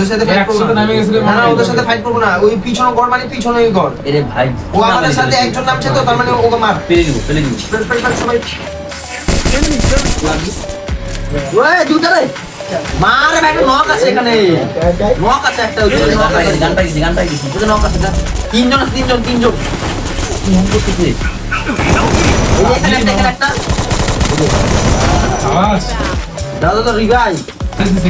ওদের সাথে ফাইট করব না, না ওদের সাথে ফাইট করব না, ওই পিছনে ঘর মানে পিছনেই ঘর। আরে ভাই ও আমাদের সাথে একজন নামছে তো, তার মানে ওকে মার। পেলে দিব সবাই ওই দুটা রে মার ভাই, একটা নক আছে এখানে, নক আছে একটা, ওই গান পাইছি ওই নক আছে না, তিনজন কি মন করতেছে এই যে এখানে একটা আওয়াজ দাদা তো রিভাইভ,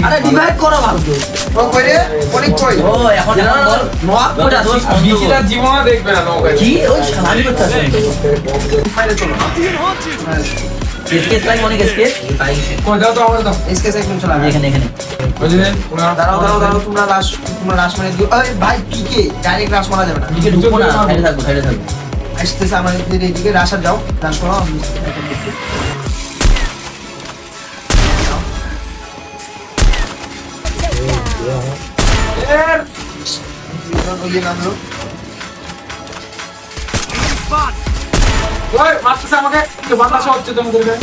আরে রিভাইভ করো ভালো তো। ও কইরে অনেক কই ও এখন বল নক করে আসিস বিকিরা জীবনে দেখবে না নৌকা কি ওই সালামি করতেছে ফাইলে চলো। এসকেস লাইন অনেক এসকেস কই দাও তো আমার দাও এসকে সেকশন চলা। এখানে বুঝলেন ওনা দাঁড়াও তোমরা রাশ মানে দিও। আরে ভাই পিকে ডাইরেক্ট রাশ মারা যাবে না, দিকে ঢুকবো না, সাইডে থাকবো আসতেছে আমাদের এইদিকে রাশ আর যাও, রাশ করো। ওই নামলো ওই মারতেছে আমাকে, কি বাতাস হচ্ছে তোমাদেরকে।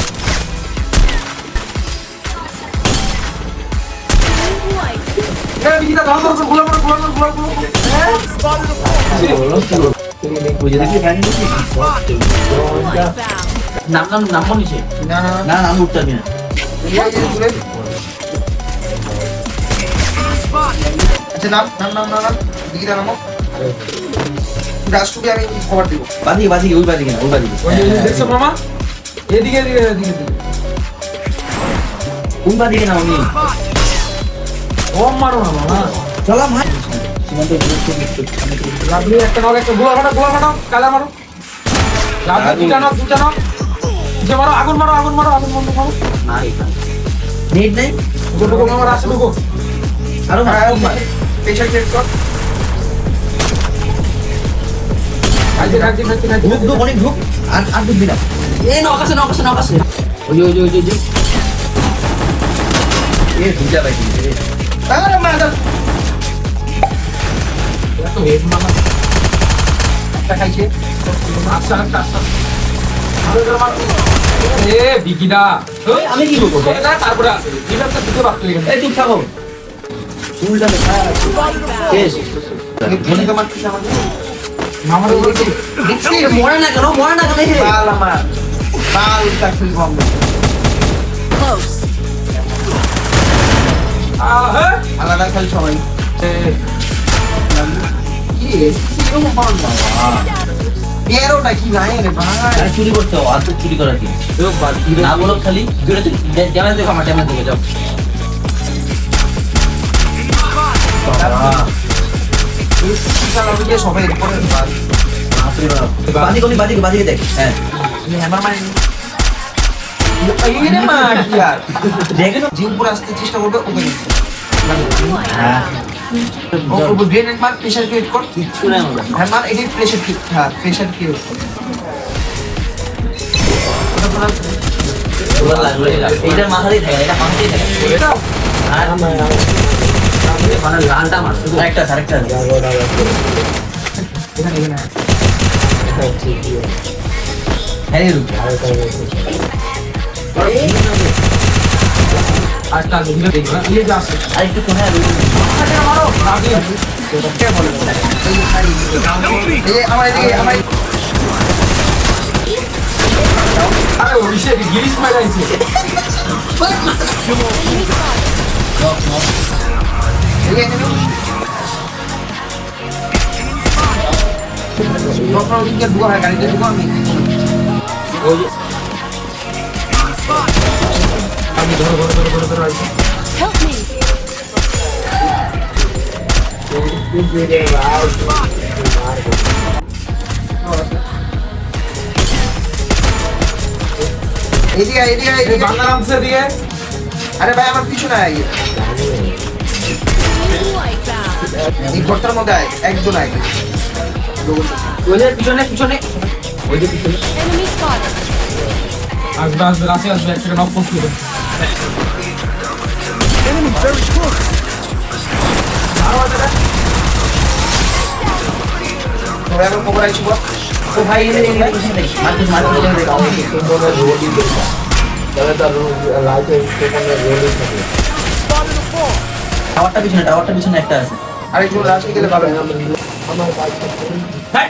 এ বিকিরা দাও দাও গোলা বুঝে দেখি ফ্যান দিছি নাম নিচে না না না নাম উঠতে পারবি না আচ্ছা নাম দিকে নামো। রাষ্ট্রকে আমি খবর দিব। বাদিকে ওই বাদিকে না ওই বাদিকে ওই দেখছো মামা, এদিকে ওই বাদিকে না উনি ও মারো না মামা। চলো ভাই সীমান্ত লাভলি একটা নক, একটা গোলা ফাটাও কালা মারো। লাভলি দুটা নক যে মারো, আগুন মারো বন্ধ মারো। না এখানে নেট নাই ঢুকো মামা, রাস্তা ঢুকো। আরো মার পেশা চেক কর। খাইতে ঢুক অনেক ঢুক আর ঢুকবি না এই নক আছে ওই এ ঢুকা পাইছি আরে মাদা এত হেড মামা খাইছে। আচ্ছা আরো জোরে মারো। এ বিকিদা আমি কি করবো তারপরে আছে ডিফেন্সটা দিতে পারতো এখানে। এই চুপ থাকো উল্টা দেখা শেষ মনে তো মারছিস আমাকে। মামার উপর কি দেখছি মরে না কেন হে বাল আমার বাল কাটছিস বন্ধ। হ্যাঁ আলাদা খেল সবাই। কি এরকম বল বাবা, এরোটা কি নাই রে ভাই। আর চুরি করতে হবে আর তো চুরি করা কি না বলো খালি ক্যামেরা দেখো আমার ক্যামেরা দেখে যাও সবাই এরপরে বাদিকে দেখ হ্যাঁ হ্যামার মারি এই রে মা কি আর দেখেন যে উপরে আসতে চেষ্টা করবে ওকে হ্যাঁ ও গ্রেনেড মার, প্রেসার ক্রিয়েট কর। কিচ্ছু না আমরা হ্যাঁ মার, এটাই প্রেসার ক্রিয়েট। হ্যাঁ প্রেসার ক্রিয়েট কর। ওরা লাগলো এইটা মাথাতেই থাকে এটা মাথাতেই থাকে এটা আর মানে লালটা মার শুধু আরেকটা এখানে হ্যাঁ রুক আজটা ভিডিও দেখো না এই যে আসছে আর একটু কোণে মারো আগে কে বলে এই আমার এদিকে আমার আরে ওইসে গিরিশ মারাইছে এই এখানে যখন ওদিকে ঢুকা হয় গাড়িতে ঢুকা আমি ওই যে আমি ধরো আইছি এদিকে বাংলা নামছে দিয়ে আরে ভাই আমার পিছনে আয়, এই ঘরটার মধ্যে আয়, একজন আয়। ওই যে পিছনে ওই যে পিছনে আসবে রাশি আসবে একটা নক পোস্ট করে তোরা এখন খবর আইছি বল। ও ভাই এনে মার তাহলে তার লাইফে সেখানে রেলি থাকে টাওয়ারটা পিছনে একটা আছে। আরে একটু লাস্টে গেলে পাবে হ্যাঁ।